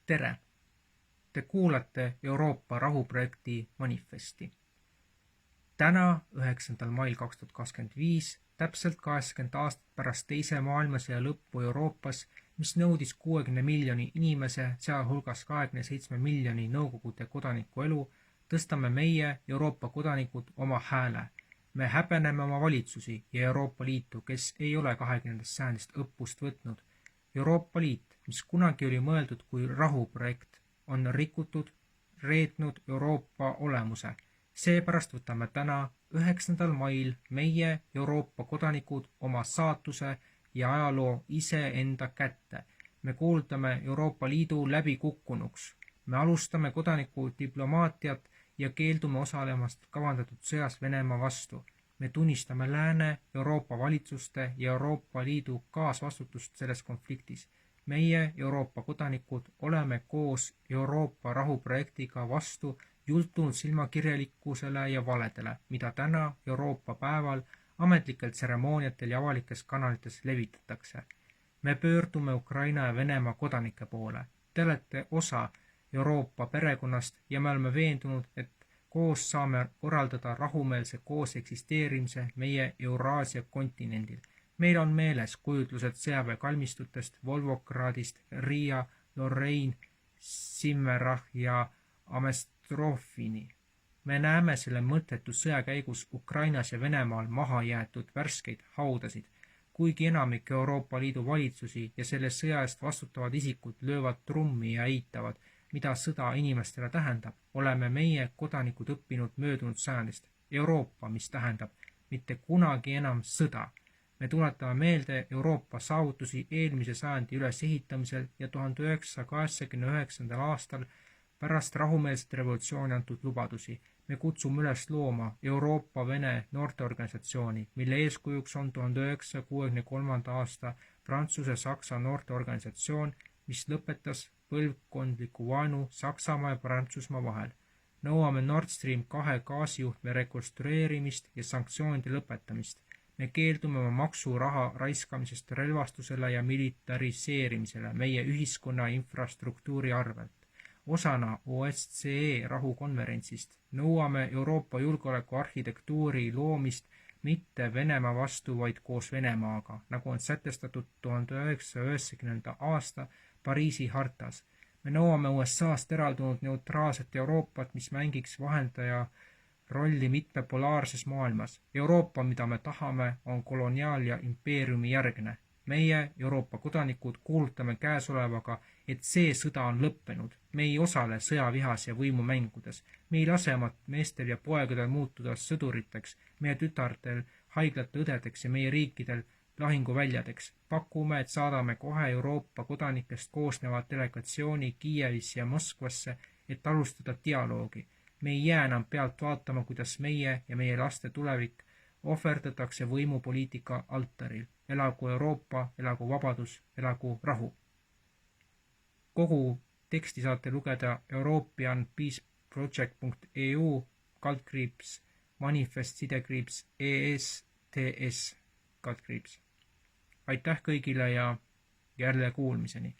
Tere! Te kuulate Euroopa rahuprojekti manifesti. Täna, 9. mail 2025, täpselt 80 aastat pärast teise maailmasõja lõppu Euroopas, mis nõudis 60 miljoni inimese, sealhulgas 27 miljoni Nõukogude kodaniku elu, tõstame meie, Euroopa kodanikud, oma hääle. Me häbeneme oma valitsusi ja Euroopa Liitu, kes ei ole 20. sajandist õppust võtnud. Euroopa Liit, mis kunagi oli mõeldud kui rahuprojekt, on rikutud, reetnud Euroopa olemuse. Seepärast võtame täna, 9. mail, meie, Euroopa kodanikud, oma saatuse ja ajaloo iseenda kätte. Me kuulutame Euroopa Liidu läbikukkunuks. Me alustame kodaniku diplomaatiat ja keeldume osalemast kavandatud sõjas Venemaa vastu. Me tunnistame Lääne, Euroopa valitsuste ja Euroopa Liidu kaasvastutust selles konfliktis. Meie, Euroopa kodanikud, oleme koos Euroopa rahuprojektiga vastu jultunud silmakirjalikkusele ja valedele, mida täna Euroopa päeval ametlikel tseremooniatel ja avalikes kanalites levitatakse. Me pöördume Ukraina ja Venemaa kodanike poole. Te olete osa Euroopa perekonnast ja me oleme veendunud, et koos saame korraldada rahumeelse koos eksisteerimise meie Euraasia kontinendil. Meil on meeles kujutlused sõjaväekalmistutest Volgogradist, Riia, Lorraine, Simmerach ja Amestrofini. Me näeme selle mõttetu sõja käigus Ukrainas ja Venemaal maha jäetud värskeid haudasid. Kuigi enamik Euroopa Liidu valitsusi ja selle sõja eest vastutavad isikud löövad trummi ja eitavad, mida sõda inimestele tähendab, oleme meie kodanikud õppinud möödunud sajandist. Euroopa, mis tähendab mitte kunagi enam sõda. Me tuletame meelde Euroopa saavutusi eelmise sajandi ülesehitamisel ja 1989. aastal pärast rahumeelset revolutsiooni antud lubadusi. Me kutsume üles looma Euroopa-Vene noorteorganisatsiooni, mille eeskujuks on 1963. aasta Prantsuse-Saksa noorteorganisatsioon, mis lõpetas põlvkondliku vaenu Saksamaa ja Prantsusmaa vahel. Nõuame Nord Stream 2 gaasijuhtme rekonstrueerimist ja sanktsioonide lõpetamist. Me keeldume oma maksuraha raiskamisest relvastusele ja militariseerimisele meie ühiskonna infrastruktuuri arvelt. Osana OSCE rahukonverentsist nõuame Euroopa julgeolekuarhitektuuri loomist mitte Venemaa vastu, vaid koos Venemaaga, nagu on sätestatud 1990. aasta Pariisi hartas. Me nõuame USA-st eraldunud neutraalset Euroopat, mis mängiks vahendaja rolli mitmepolaarses maailmas. Euroopa, mida me tahame, on koloniaal- ja impeeriumi järgne. Meie, Euroopa kodanikud, kuulutame käesolevaga, et see sõda on lõppenud. Me ei osale sõjavihas ja võimumängudes. Me ei lase oma meestel ja poegadel muutuda sõduriteks, meie tütartel haiglate õdedeks ja meie riikidel lahinguväljadeks. Pakume, et saadame kohe Euroopa kodanikest koosnevat delegatsiooni Kiievisse ja Moskvasse, et alustada dialoogi. Me ei jää enam pealt vaatama, kuidas meie ja meie laste tulevik ohverdatakse võimupoliitika altaril. Elagu Euroopa, elagu vabadus, elagu rahu. Kogu teksti saate lugeda europeanpeaceproject.eu /manifest/ESTS. Aitäh kõigile ja jälle kuulmiseni!